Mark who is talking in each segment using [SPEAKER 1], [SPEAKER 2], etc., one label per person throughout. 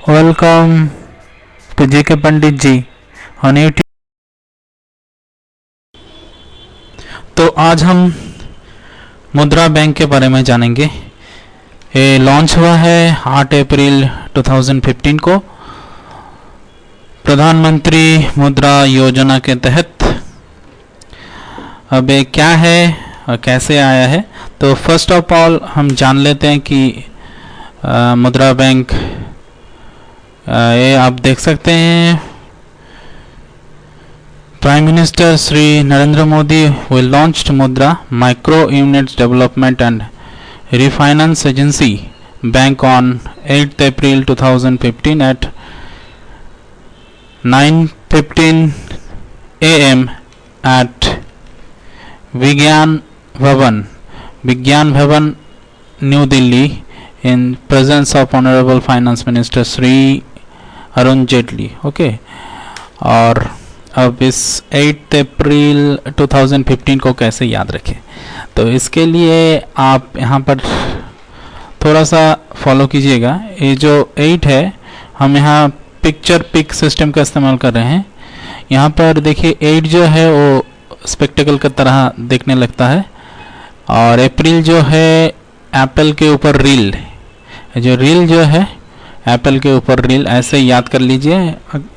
[SPEAKER 1] Welcome to JK Pandit ji on YouTube। तो आज हम मुद्रा बैंक के बारे में जानेंगे। ये लॉन्च हुआ है 8 अप्रैल 2015 को प्रधानमंत्री मुद्रा योजना के तहत। अब ये क्या है और कैसे आया है, तो फर्स्ट ऑफ ऑल हम जान लेते हैं कि मुद्रा बैंक ये आप देख सकते हैं, prime minister Shri Narendra Modi will launched मुद्रा micro units development and refinance agency bank on 8th April 2015 at 9:15 AM at विज्ञान भवन new Delhi in presence of honorable finance minister Shri Arun Jaitley. Okay, और अब इस 8 अप्रैल 2015 को कैसे याद रखें, तो इसके लिए आप यहाँ पर थोड़ा सा फॉलो कीजिएगा। ये जो 8 है, हम यहाँ पिक सिस्टम का इस्तेमाल कर रहे हैं। यहाँ पर देखिए 8 जो है वो स्पेक्टिकल की तरह देखने लगता है, और अप्रैल जो है एप्पल के ऊपर रील, जो रील जो है एप्पल के ऊपर रील, ऐसे याद कर लीजिए।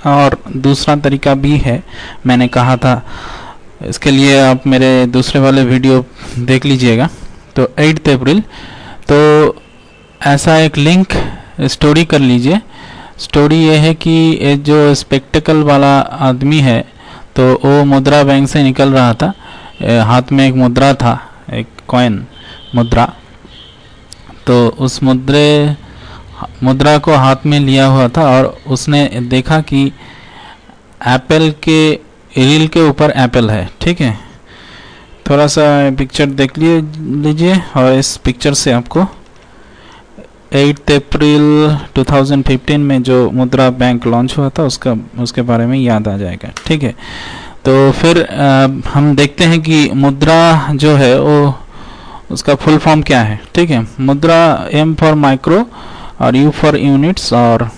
[SPEAKER 1] और दूसरा तरीका भी है, मैंने कहा था, इसके लिए आप मेरे दूसरे वाले वीडियो देख लीजिएगा। तो 8 अप्रैल, तो ऐसा एक लिंक स्टोरी कर लीजिए। स्टोरी ये है कि ये जो स्पेक्टिकल वाला आदमी है, तो वो मुद्रा बैंक से निकल रहा था, हाथ में एक मुद्रा था, एक कॉइन मुद्रा। तो उस मुद्रा को हाथ में लिया हुआ था, और उसने देखा कि एप्पल के रील के ऊपर एप्पल है। ठीक है, थोड़ा सा पिक्चर देख लीजिए, और इस पिक्चर से आपको 8 अप्रैल 2015 में जो मुद्रा बैंक लॉन्च हुआ था उसके बारे में याद आ जाएगा। ठीक है, तो फिर हम देखते हैं कि मुद्रा जो है वो उसका फुल फॉर्म क्या है। ठीक है, मुद्रा M फॉर माइक्रो, और U फॉर यूनिट्स, और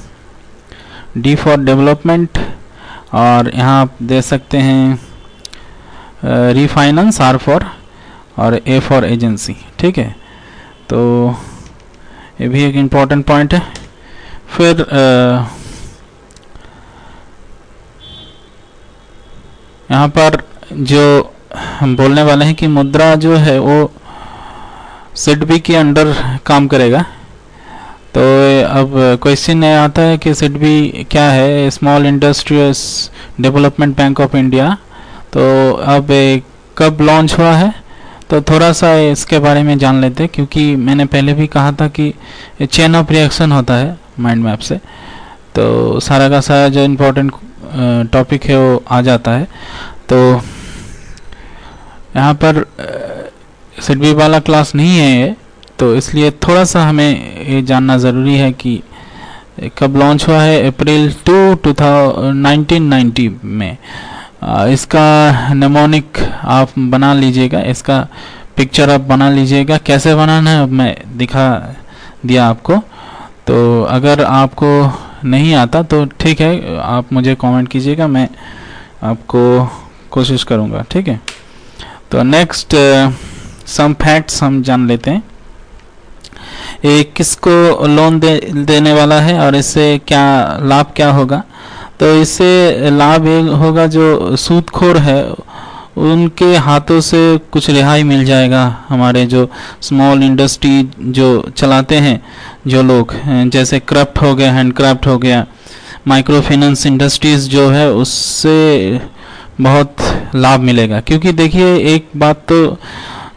[SPEAKER 1] D फॉर डेवलपमेंट, और यहाँ आप दे सकते हैं रिफाइनेंस, R फॉर, और A फॉर एजेंसी। ठीक है, तो ये भी एक इम्पॉर्टेंट पॉइंट है। फिर यहाँ पर जो हम बोलने वाले हैं कि मुद्रा जो है वो सिडबी के अंडर काम करेगा। तो अब क्वेश्चन ये आता है कि सिडबी क्या है, small industries development bank of India. तो अब कब लॉन्च हुआ है, तो थोड़ा सा इसके बारे में जान लेते हैं, क्योंकि मैंने पहले भी कहा था कि चेन ऑफ रिएक्शन होता है माइंड मैप से, तो सारा का सारा जो इम्पोर्टेंट टॉपिक है वो आ जाता है। तो यहाँ पर सिडबी वाला क्लास नहीं है ये, तो इसलिए थोड़ा सा हमें ये जानना ज़रूरी है कि कब लॉन्च हुआ है। अप्रैल 2 1990 में। इसका नेमोनिक आप बना लीजिएगा, इसका पिक्चर आप बना लीजिएगा। कैसे बनाना है अब मैं दिखा दिया आपको, तो अगर आपको नहीं आता तो ठीक है, आप मुझे कमेंट कीजिएगा, मैं आपको कोशिश करूँगा। ठीक है, तो नेक्स्ट सम फैक्ट्स हम जान लेते हैं। ये किसको लोन देने वाला है, और इससे क्या लाभ क्या होगा, तो इससे लाभ ये होगा जो सूदखोर है उनके हाथों से कुछ रिहाई मिल जाएगा। हमारे जो स्मॉल इंडस्ट्री जो चलाते हैं जो लोग, जैसे क्राफ्ट हो गया, हैंडक्राफ्ट हो गया, माइक्रो फाइनेंस इंडस्ट्रीज जो है, उससे बहुत लाभ मिलेगा। क्योंकि देखिए एक बात तो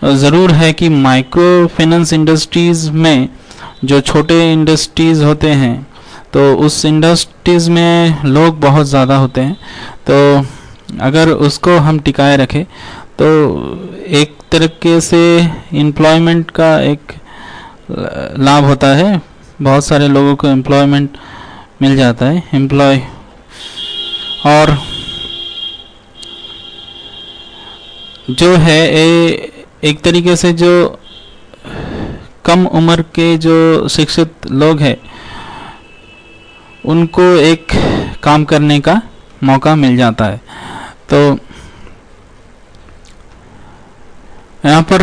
[SPEAKER 1] ज़रूर है कि माइक्रो फाइनेंस इंडस्ट्रीज़ में जो छोटे इंडस्ट्रीज़ होते हैं, तो उस इंडस्ट्रीज़ में लोग बहुत ज़्यादा होते हैं। तो अगर उसको हम टिकाए रखें तो एक तरीके से एम्प्लॉयमेंट का एक लाभ होता है, बहुत सारे लोगों को एम्प्लॉयमेंट मिल जाता है, और जो है एक तरीके से जो कम उम्र के जो शिक्षित लोग हैं उनको एक काम करने का मौका मिल जाता है। तो यहाँ पर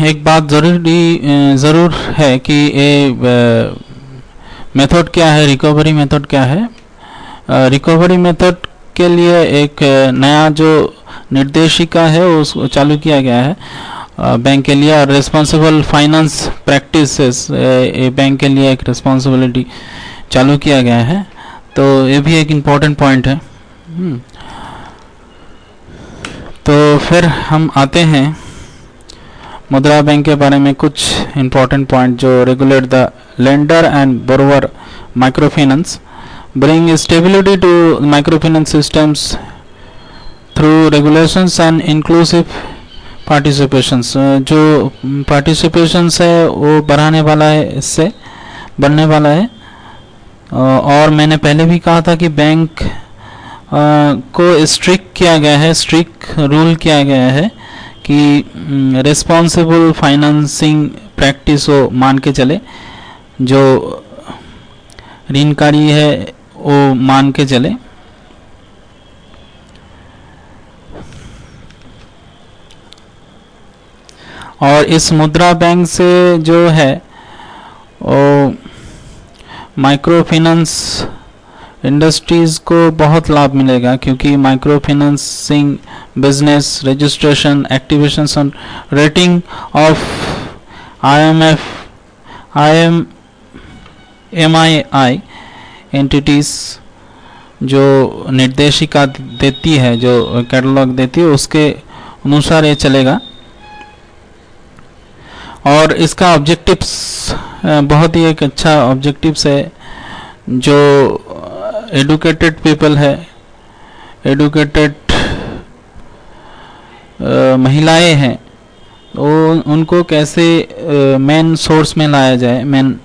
[SPEAKER 1] एक बात ज़रूर है कि ये मेथड क्या है, रिकवरी मेथड क्या है। रिकवरी मेथड के लिए एक नया जो निर्देशिका है उसको चालू किया गया है बैंक के लिए, और रिस्पॉन्सिबल फाइनेंस प्रैक्टिसेस बैंक के लिए एक रिस्पॉन्सिबिलिटी चालू किया गया है। तो ये भी एक इम्पॉर्टेंट पॉइंट है। तो फिर हम आते हैं मुद्रा बैंक के बारे में कुछ इम्पॉर्टेंट पॉइंट जो regulate the lender and borrower microfinance, bring stability to microfinance systems through regulations and inclusive participations। जो participations है वो बढ़ाने वाला है, इससे बढ़ने वाला है। और मैंने पहले भी कहा था कि बैंक को स्ट्रिक्ट किया गया है, स्ट्रिक्ट रूल किया गया है कि रिस्पॉन्सिबल फाइनेंसिंग प्रैक्टिस वो मान के चले, जो ऋणकारी है वो मान के चले। और इस मुद्रा बैंक से जो है वो माइक्रो फाइनेंस इंडस्ट्रीज को बहुत लाभ मिलेगा, क्योंकि माइक्रो फाइनेंसिंग बिजनेस रजिस्ट्रेशन एक्टिवेशंस और रेटिंग ऑफ MII एंटिटीज जो निर्देशिका देती है, जो कैटलॉग देती है, उसके अनुसार ये चलेगा। और इसका ऑब्जेक्टिव्स बहुत ही एक अच्छा ऑब्जेक्टिव्स है। जो एडुकेटेड पीपल है, एडुकेटेड महिलाएं हैं, तो उनको कैसे मेन सोर्स में लाया जाए, मेन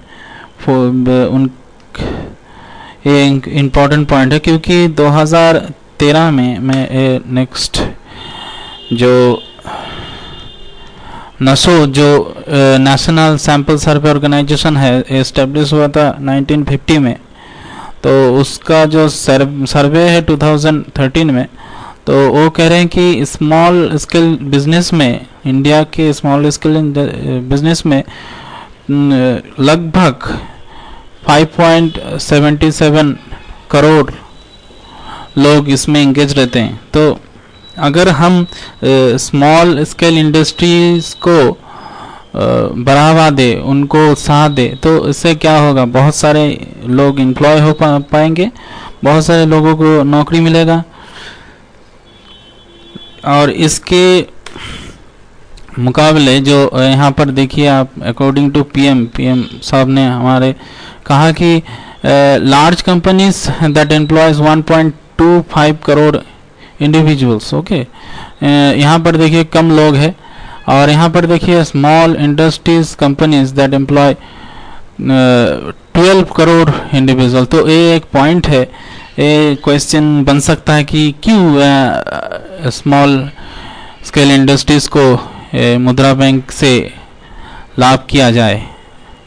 [SPEAKER 1] उन ये इम्पॉर्टेंट पॉइंट है। क्योंकि 2013 में मैं नेक्स्ट जो नसो जो नेशनल सैंपल सर्वे ऑर्गेनाइजेशन है एस्टेब्लिश हुआ था 1950 में, तो उसका जो सर्वे है 2013 में, तो वो कह रहे हैं कि स्मॉल स्केल बिजनेस में, इंडिया के स्मॉल स्केल बिजनेस में लगभग 5.77 करोड़ लोग इसमें इंगेज रहते हैं। तो अगर हम स्मॉल स्केल इंडस्ट्रीज को बढ़ावा दे, उनको उत्साह दे, तो इससे क्या होगा, बहुत सारे लोग एम्प्लॉय हो पाएंगे, बहुत सारे लोगों को नौकरी मिलेगा। और इसके मुकाबले जो यहाँ पर देखिए आप, अकॉर्डिंग टू पीएम साहब ने हमारे कहा कि large companies that employees 1.25 crore individuals, okay. यहाँ पर देखिए कम लोग हैं, और यहाँ पर देखिए small industries companies that employ 12 crore individual. तो ये एक पॉइंट है, ये क्वेश्चन बन सकता है कि क्यों स्मॉल स्केल इंडस्ट्रीज को मुद्रा बैंक से लाभ किया जाए,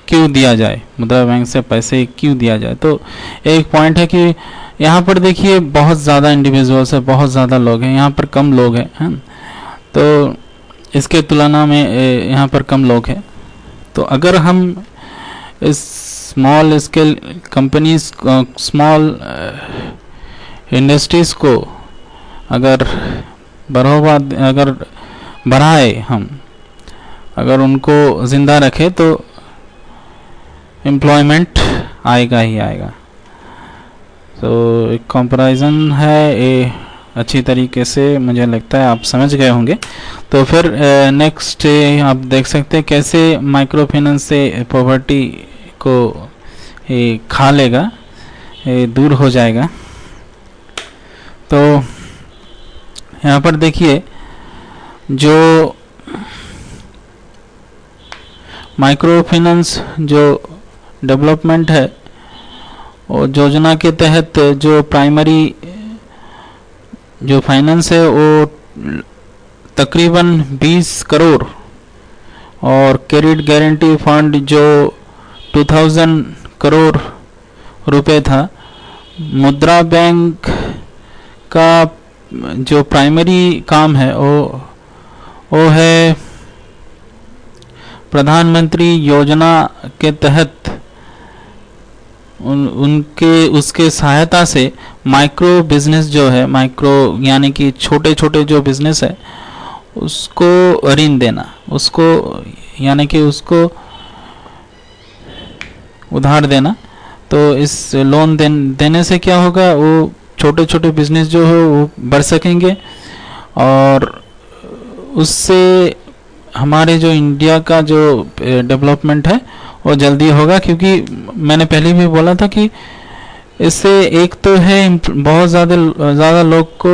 [SPEAKER 1] क्यों दिया जाए, मुद्रा बैंक से पैसे क्यों दिया जाए। तो एक पॉइंट है कि यहाँ पर देखिए बहुत ज़्यादा इंडिविजुअल्स है, बहुत ज़्यादा लोग हैं, यहाँ पर कम लोग हैं, तो इसके तुलना में यहाँ पर कम लोग हैं। तो अगर हम इस small scale companies, small industries को अगर बढ़ाए, हम अगर उनको ज़िंदा रखें, तो एम्प्लॉयमेंट आएगा ही आएगा। तो एक कंपैरिजन है, ये अच्छी तरीके से मुझे लगता है आप समझ गए होंगे। तो फिर नेक्स्ट आप देख सकते हैं कैसे माइक्रो फाइनेंस से पॉवर्टी को खा लेगा, दूर हो जाएगा। तो यहाँ पर देखिए जो माइक्रो फाइनेंस जो डेवलपमेंट है, और योजना के तहत जो प्राइमरी जो फाइनेंस है वो तकरीबन 20 करोड़, और क्रेडिट गारंटी फंड जो 2000 करोड़ रुपए था, मुद्रा बैंक का जो प्राइमरी काम है वो है प्रधानमंत्री योजना के तहत उनके उसके सहायता से माइक्रो बिजनेस जो है, माइक्रो यानी कि छोटे छोटे जो बिजनेस है उसको ऋण देना, उसको यानी कि उसको उधार देना। तो इस लोन देने से क्या होगा, वो छोटे छोटे बिजनेस जो है वो बढ़ सकेंगे और उससे हमारे जो इंडिया का जो डेवलपमेंट है वो जल्दी होगा। क्योंकि मैंने पहले भी बोला था कि इससे एक तो है बहुत ज़्यादा लोग को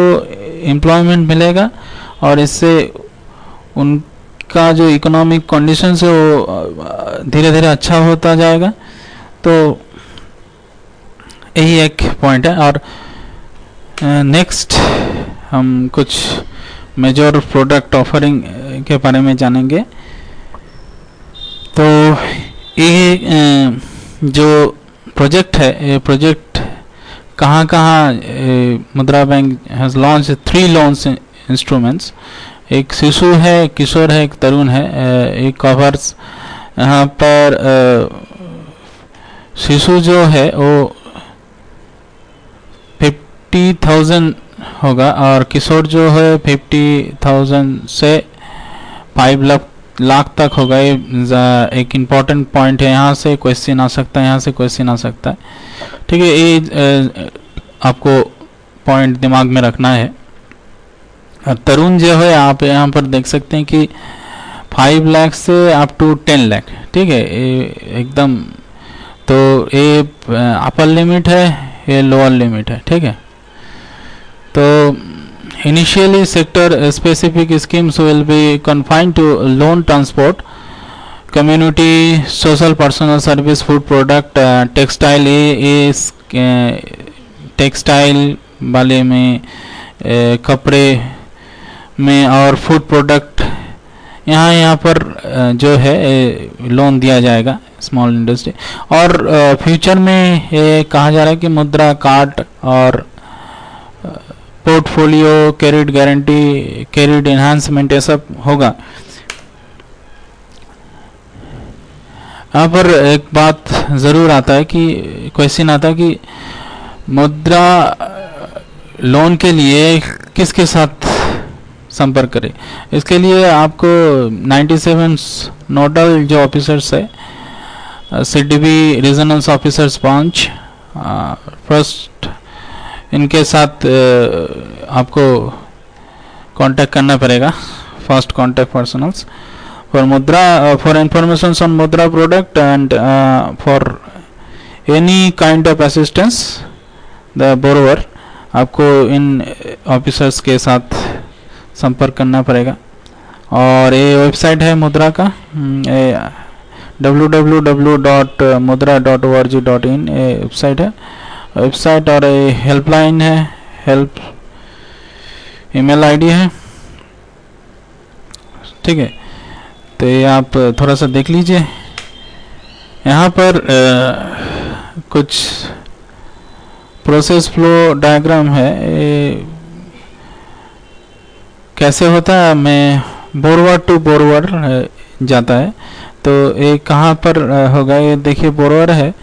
[SPEAKER 1] एम्प्लॉयमेंट मिलेगा और इससे उनका जो इकोनॉमिक कंडीशंस है वो धीरे धीरे अच्छा होता जाएगा। तो यही एक पॉइंट है। और नेक्स्ट हम कुछ मेजर प्रोडक्ट ऑफरिंग के बारे में जानेंगे। तो ये जो प्रोजेक्ट है, ये प्रोजेक्ट कहाँ मुद्रा bank has launch 3 loans instruments. एक शिशु है, किशोर है, एक तरुण है। एक कवर्स यहाँ पर शिशु जो है वो 50,000 होगा और किशोर जो है 50,000 से 5 लाख तक होगा। ये एक इम्पॉर्टेंट पॉइंट है, यहाँ से क्वेश्चन आ सकता है, यहाँ से क्वेश्चन आ सकता है। ठीक है, ये आपको पॉइंट दिमाग में रखना है। तरुण जो है आप यहाँ पर देख सकते हैं कि 5 लाख से अप टू 10 लाख। ठीक है, ये एकदम, तो ये अपर लिमिट है, ये लोअर लिमिट है। ठीक है, तो initially sector specific schemes will be confined to loan, transport, community, social, personal service, food product, textile। Textile वाले में, कपड़े में और फूड प्रोडक्ट यहाँ पर जो है लोन दिया जाएगा स्मॉल इंडस्ट्री। और फ्यूचर में ये कहा जा रहा है कि मुद्रा कार्ड और portfolio, credit guarantee, credit enhancement, ये सब होगा। यहाँ पर एक बात ज़रूर आता है कि क्वेश्चन आता है कि मुद्रा लोन के लिए किसके साथ संपर्क करें। इसके लिए आपको 97 नोडल जो ऑफिसर्स है, CDB रीजनल ऑफिसर्स 5 फर्स्ट, इनके साथ आपको कांटेक्ट करना पड़ेगा, फर्स्ट कांटेक्ट पर्सनल्स फॉर मुद्रा, फॉर इंफॉर्मेशन ऑन मुद्रा product and for any kind of assistance the borrower. आपको इन ऑफिसर्स के साथ संपर्क करना पड़ेगा। और ये वेबसाइट है मुद्रा का, www.mudra.org.in ये वेबसाइट है। वेबसाइट और हेल्पलाइन है, हेल्प ईमेल आईडी है। ठीक है, तो ये आप थोड़ा सा देख लीजिए। यहाँ पर कुछ प्रोसेस फ्लो डायग्राम है, कैसे होता है, मैं बोरवर टू बोरवर जाता है। तो ये कहाँ पर होगा, ये देखिए बोरवर है।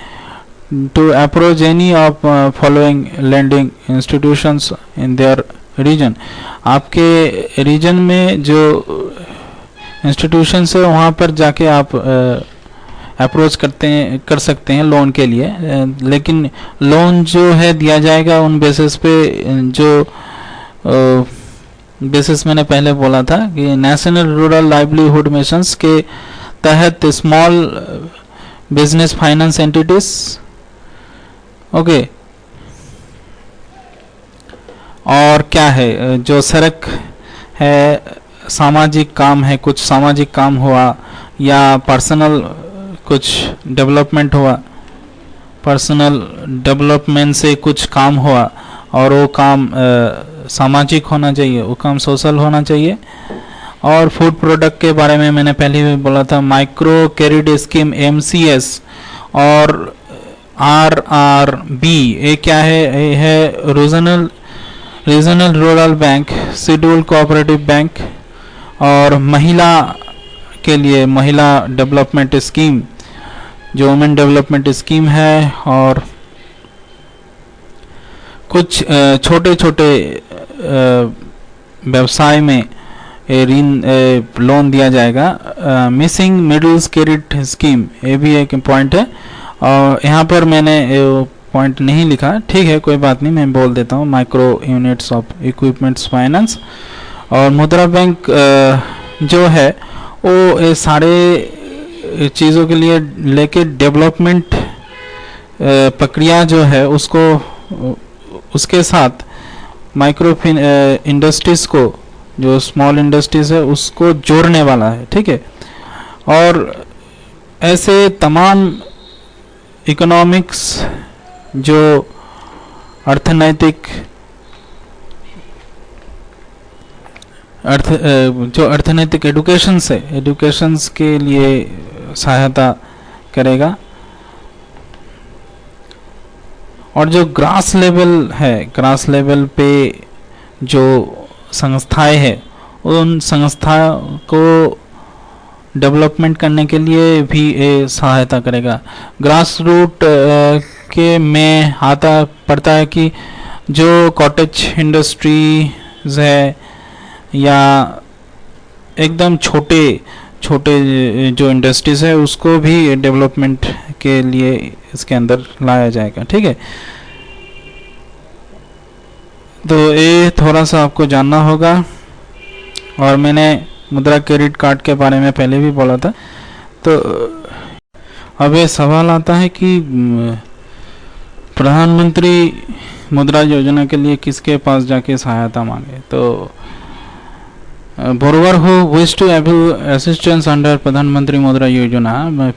[SPEAKER 1] To approach any of following lending institutions in their region. आपके रीजन में जो इंस्टीट्यूशंस है वहाँ पर जाके आप अप्रोच कर सकते हैं लोन के लिए। लेकिन लोन जो है दिया जाएगा उन बेसिस पे जो बेसिस मैंने पहले बोला था कि नेशनल रूरल लाइवलीहुड मिशंस के तहत small business finance entities. Okay, और क्या है जो सड़क है, सामाजिक काम है, कुछ सामाजिक काम हुआ या पर्सनल कुछ डेवलपमेंट हुआ, पर्सनल डेवलपमेंट से कुछ काम हुआ और वो काम सामाजिक होना चाहिए, वो काम सोशल होना चाहिए। और फूड प्रोडक्ट के बारे में मैंने पहले भी बोला था, माइक्रो क्रेडिट स्कीम MCS और RRB, ये क्या है? ये है regional rural bank, schedule cooperative bank, और महिला के लिए महिला डेवलपमेंट स्कीम, जो वुमेन डेवलपमेंट स्कीम है, और कुछ छोटे छोटे व्यवसाय में ऋण लोन दिया जाएगा। मिसिंग मिडिल्स क्रेडिट स्कीम, ये भी एक पॉइंट है, और यहाँ पर मैंने पॉइंट नहीं लिखा, ठीक है कोई बात नहीं, मैं बोल देता हूँ। Micro units of equipments finance और मुद्रा बैंक जो है वो ये सारे चीज़ों के लिए लेके डेवलपमेंट प्रक्रिया जो है उसको, उसके साथ माइक्रो इंडस्ट्रीज़ को, जो स्मॉल इंडस्ट्रीज है उसको जोड़ने वाला है, ठीक है। और ऐसे तमाम इकोनॉमिक्स जो अर्थनैतिक एडुकेशंस के लिए सहायता करेगा। और जो ग्रास लेवल है, ग्रास लेवल पे जो संस्थाएं हैं, उन संस्थाओं को डेवलपमेंट करने के लिए भी ये सहायता करेगा। ग्रास रूट के में आता पड़ता है कि जो कॉटेज इंडस्ट्रीज है या एकदम छोटे छोटे जो इंडस्ट्रीज है उसको भी डेवलपमेंट के लिए इसके अंदर लाया जाएगा, ठीक है। तो ये थोड़ा सा आपको जानना होगा। और मैंने मुद्रा क्रेडिट कार्ड के बारे में पहले भी बोला था। तो अब ये सवाल आता है कि प्रधानमंत्री मुद्रा योजना के लिए किसके पास जाके सहायता मांगे। तो borrower who wish to avail assistance under Pradhan Mudra Yojana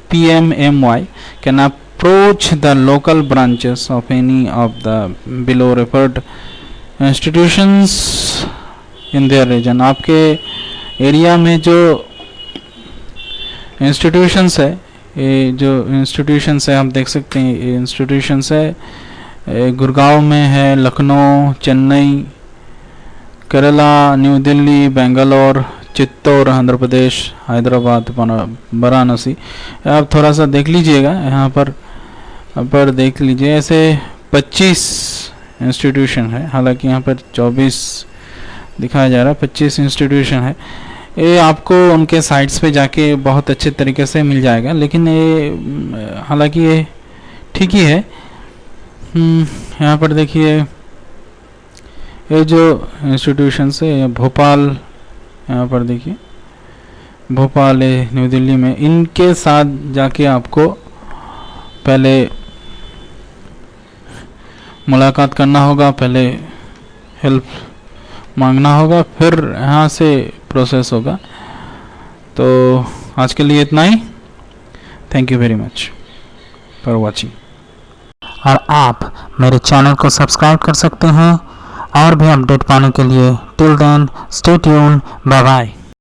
[SPEAKER 1] PMMY can approach the local branches of any of the below referred institutions in their region। आपके एरिया में जो इंस्टीट्यूशंस है, ये जो इंस्टीट्यूशंस है आप देख सकते हैं, ये इंस्टीट्यूशंस है गुड़गांव में है, लखनऊ, चेन्नई, केरला, न्यू दिल्ली, बेंगलोर, चित्तौड़ आंध्र प्रदेश, हैदराबाद, वाराणसी। आप थोड़ा सा देख लीजिएगा, यहाँ पर देख लीजिए, ऐसे 25 इंस्टीट्यूशन है। हालांकि यहाँ पर 24 दिखाया जा रहा है, 25 इंस्टीट्यूशन है। ये आपको उनके साइट्स पे जाके बहुत अच्छे तरीके से मिल जाएगा। लेकिन ये हालांकि ये ठीक ही है। यहाँ पर देखिए ये जो इंस्टीट्यूशन है, भोपाल, यहाँ पर देखिए भोपाल है, न्यू दिल्ली में, इनके साथ जाके आपको पहले मुलाकात करना होगा, पहले हेल्प मांगना होगा, फिर यहाँ से प्रोसेस होगा। तो आज के लिए इतना ही। Thank you very much for watching.
[SPEAKER 2] और आप मेरे चैनल को सब्सक्राइब कर सकते हैं और भी अपडेट पाने के लिए। Till then stay tune, bye bye.